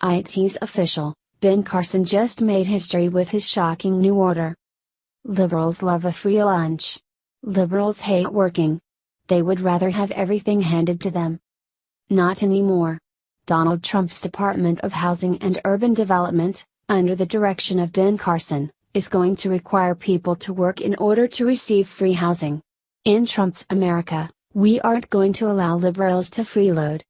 IT's official, Ben Carson just made history with his shocking new order. Liberals love a free lunch. Liberals hate working. They would rather have everything handed to them. Not anymore. Donald Trump's Department of Housing and Urban Development, under the direction of Ben Carson, is going to require people to work in order to receive free housing. In Trump's America, we aren't going to allow liberals to freeload.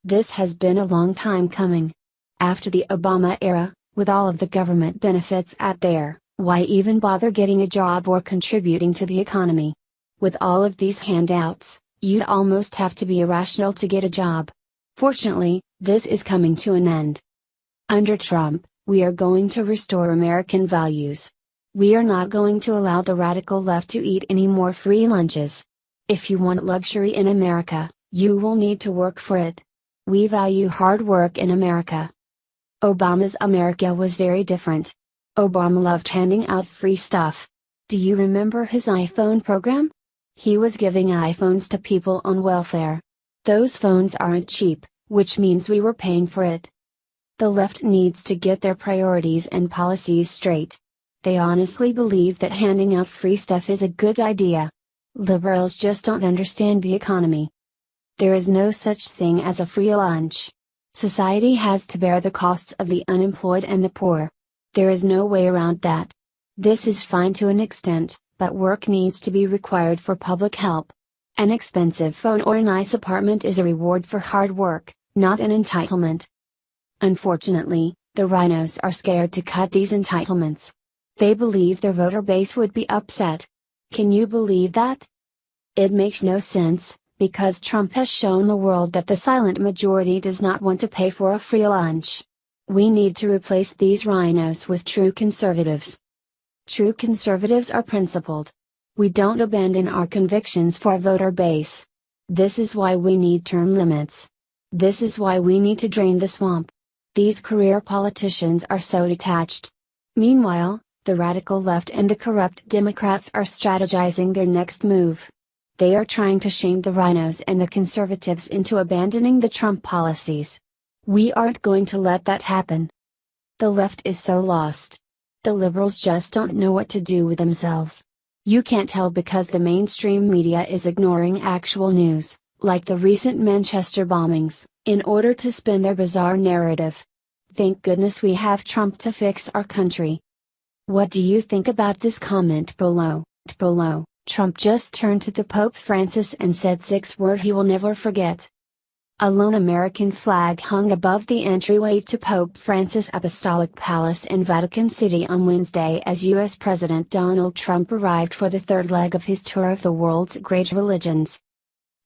This has been a long time coming. After the Obama era, with all of the government benefits out there, why even bother getting a job or contributing to the economy? With all of these handouts, you'd almost have to be irrational to get a job. Fortunately, this is coming to an end. Under Trump, we are going to restore American values. We are not going to allow the radical left to eat any more free lunches. If you want luxury in America, you will need to work for it. We value hard work in America. Obama's America was very different. Obama loved handing out free stuff. Do you remember his iPhone program? He was giving iPhones to people on welfare. Those phones aren't cheap, which means we were paying for it. The left needs to get their priorities and policies straight. They honestly believe that handing out free stuff is a good idea. Liberals just don't understand the economy. There is no such thing as a free lunch. Society has to bear the costs of the unemployed and the poor. There is no way around that. This is fine to an extent, but work needs to be required for public help. An expensive phone or a nice apartment is a reward for hard work, not an entitlement. Unfortunately, the rhinos are scared to cut these entitlements. They believe their voter base would be upset. Can you believe that? It makes no sense, because Trump has shown the world that the silent majority does not want to pay for a free lunch. We need to replace these rhinos with true conservatives. True conservatives are principled. We don't abandon our convictions for a voter base. This is why we need term limits. This is why we need to drain the swamp. These career politicians are so detached. Meanwhile, the radical left and the corrupt Democrats are strategizing their next move. They are trying to shame the rhinos and the conservatives into abandoning the Trump policies. We aren't going to let that happen. The left is so lost. The liberals just don't know what to do with themselves. You can't tell because the mainstream media is ignoring actual news, like the recent Manchester bombings, in order to spin their bizarre narrative. Thank goodness we have Trump to fix our country. What do you think about this comment below? Trump just turned to the Pope Francis and said 6 words he will never forget. A lone American flag hung above the entryway to Pope Francis' Apostolic Palace in Vatican City on Wednesday as U.S. President Donald Trump arrived for the third leg of his tour of the world's great religions.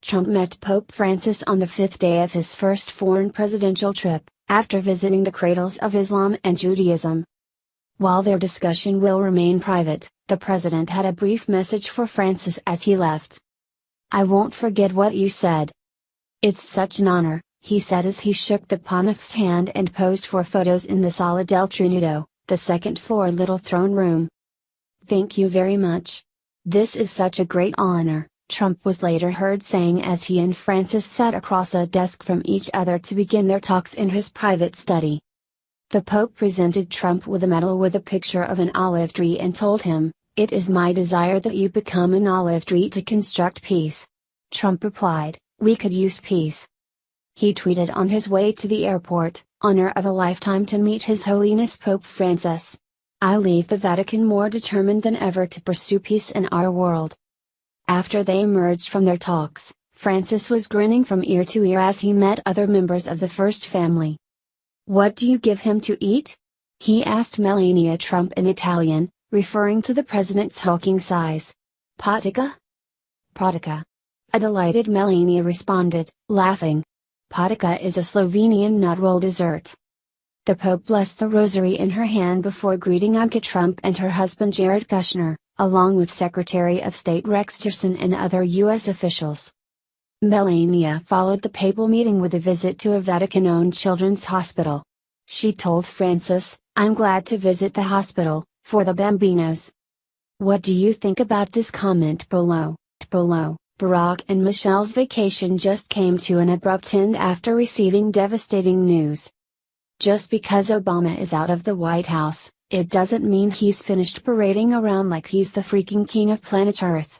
Trump met Pope Francis on the 5th day of his first foreign presidential trip, after visiting the cradles of Islam and Judaism. While their discussion will remain private, the president had a brief message for Francis as he left. "I won't forget what you said. It's such an honor," he said as he shook the pontiff's hand and posed for photos in the Sala del Trinito, the second-floor little throne room. "Thank you very much. This is such a great honor," Trump was later heard saying as he and Francis sat across a desk from each other to begin their talks in his private study. The Pope presented Trump with a medal with a picture of an olive tree and told him, "It is my desire that you become an olive tree to construct peace." Trump replied, "We could use peace." He tweeted on his way to the airport, "Honor of a lifetime to meet His Holiness Pope Francis. I leave the Vatican more determined than ever to pursue peace in our world." After they emerged from their talks, Francis was grinning from ear to ear as he met other members of the first family. "What do you give him to eat?" he asked Melania Trump in Italian, referring to the president's hulking size. "Patika?" "Pratica." A delighted Melania responded, laughing. Patika is a Slovenian nut roll dessert. The Pope blessed a rosary in her hand before greeting Ivanka Trump and her husband Jared Kushner, along with Secretary of State Rex Tillerson and other U.S. officials. Melania followed the papal meeting with a visit to a Vatican-owned children's hospital. She told Francis, "I'm glad to visit the hospital, for the bambinos." What do you think about this comment below? Barack and Michelle's vacation just came to an abrupt end after receiving devastating news. Just because Obama is out of the White House, it doesn't mean he's finished parading around like he's the freaking king of planet Earth.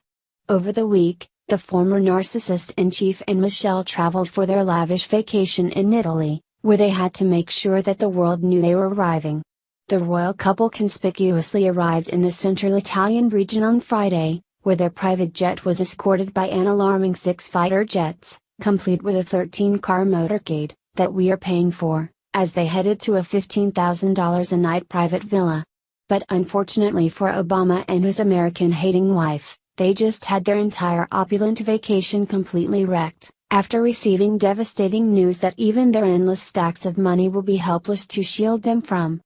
Over the week, the former narcissist-in-chief and Michelle traveled for their lavish vacation in Italy, where they had to make sure that the world knew they were arriving. The royal couple conspicuously arrived in the central Italian region on Friday, where their private jet was escorted by an alarming 6 fighter jets, complete with a 13-car motorcade, that we are paying for, as they headed to a $15,000 a night private villa. But unfortunately for Obama and his American-hating wife, they just had their entire opulent vacation completely wrecked, after receiving devastating news that even their endless stacks of money will be helpless to shield them from.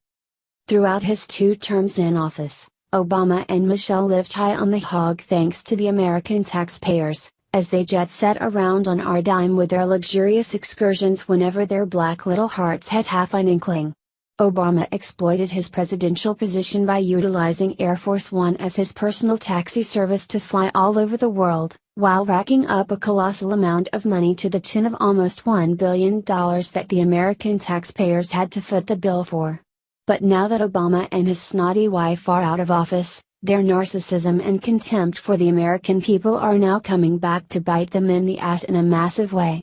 Throughout his 2 terms in office, Obama and Michelle lived high on the hog thanks to the American taxpayers, as they jet set around on our dime with their luxurious excursions whenever their black little hearts had half an inkling. Obama exploited his presidential position by utilizing Air Force One as his personal taxi service to fly all over the world, while racking up a colossal amount of money to the tune of almost $1 billion that the American taxpayers had to foot the bill for. But now that Obama and his snotty wife are out of office, their narcissism and contempt for the American people are now coming back to bite them in the ass in a massive way.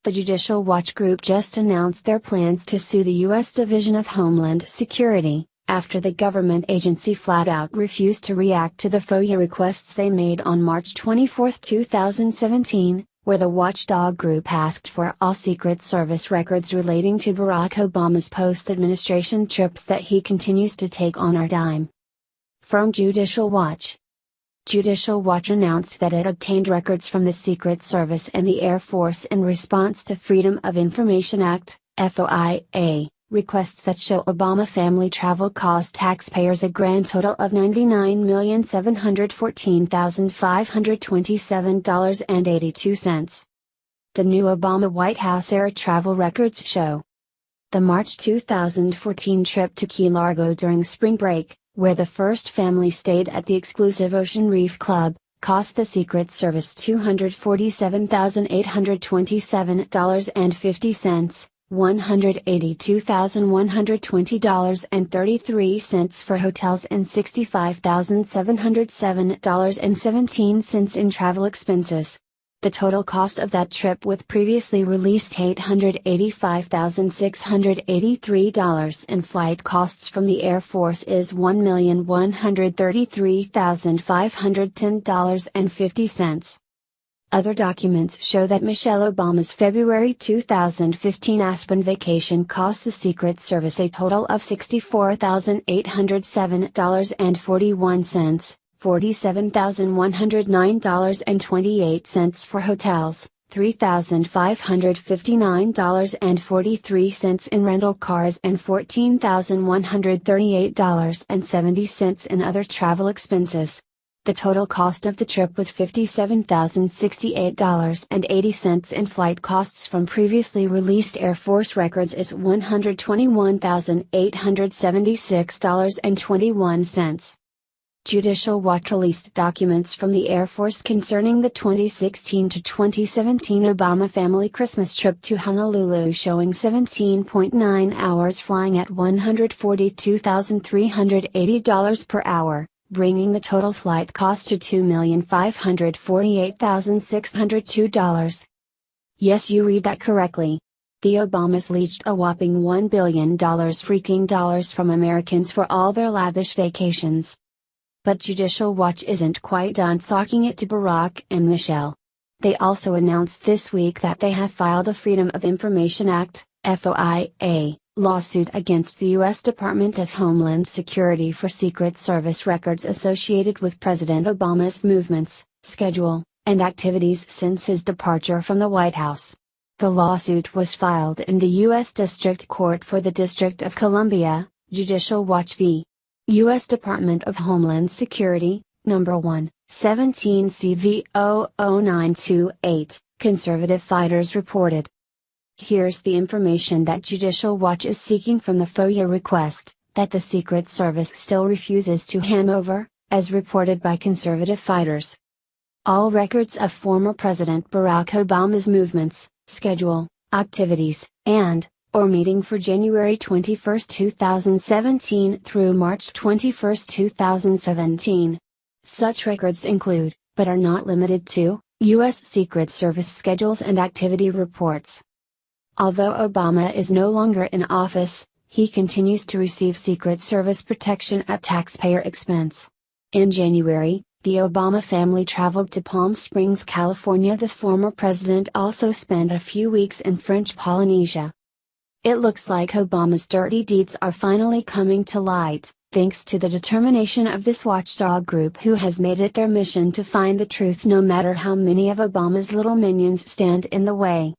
The Judicial Watch Group just announced their plans to sue the U.S. Division of Homeland Security, after the government agency flat out refused to react to the FOIA requests they made on March 24, 2017, where the watchdog group asked for all Secret Service records relating to Barack Obama's post-administration trips that he continues to take on our dime. From Judicial Watch. Judicial Watch announced that it obtained records from the Secret Service and the Air Force in response to Freedom of Information Act, FOIA, requests that show Obama family travel cost taxpayers a grand total of $99,714,527.82. The new Obama White House-era travel records show the March 2014 trip to Key Largo during spring break, where the first family stayed at the exclusive Ocean Reef Club, cost the Secret Service $247,827.50, $182,120.33 for hotels and $65,707.17 in travel expenses. The total cost of that trip with previously released $885,683 and flight costs from the Air Force is $1,133,510.50. Other documents show that Michelle Obama's February 2015 Aspen vacation cost the Secret Service a total of $64,807.41, $47,109.28 for hotels, $3,559.43 in rental cars and $14,138.70 in other travel expenses. The total cost of the trip with $57,068.80 in flight costs from previously released Air Force records is $121,876.21. Judicial Watch released documents from the Air Force concerning the 2016 to 2017 Obama family Christmas trip to Honolulu showing 17.9 hours flying at $142,380 per hour, bringing the total flight cost to $2,548,602. Yes, you read that correctly. The Obamas leached a whopping $1 billion freaking dollars from Americans for all their lavish vacations. But Judicial Watch isn't quite done talking it to Barack and Michelle. They also announced this week that they have filed a Freedom of Information Act, FOIA, lawsuit against the U.S. Department of Homeland Security for Secret Service records associated with President Obama's movements, schedule, and activities since his departure from the White House. The lawsuit was filed in the U.S. District Court for the District of Columbia, Judicial Watch v. U.S. Department of Homeland Security, Number 1, 17 CV 00928, conservative fighters reported. Here's the information that Judicial Watch is seeking from the FOIA request, that the Secret Service still refuses to hand over, as reported by conservative fighters. All records of former President Barack Obama's movements, schedule, activities, and or meeting for January 21, 2017 through March 21, 2017. Such records include, but are not limited to, U.S. Secret Service schedules and activity reports. Although Obama is no longer in office, he continues to receive Secret Service protection at taxpayer expense. In January, the Obama family traveled to Palm Springs, California. The former president also spent a few weeks in French Polynesia. It looks like Obama's dirty deeds are finally coming to light, thanks to the determination of this watchdog group who has made it their mission to find the truth no matter how many of Obama's little minions stand in the way.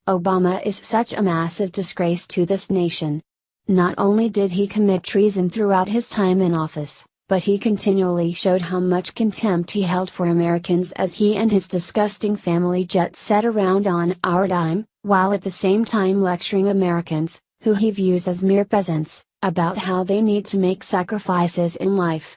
Obama is such a massive disgrace to this nation. Not only did he commit treason throughout his time in office, but he continually showed how much contempt he held for Americans as he and his disgusting family jet set around on our dime, while at the same time lecturing Americans, who he views as mere peasants, about how they need to make sacrifices in life.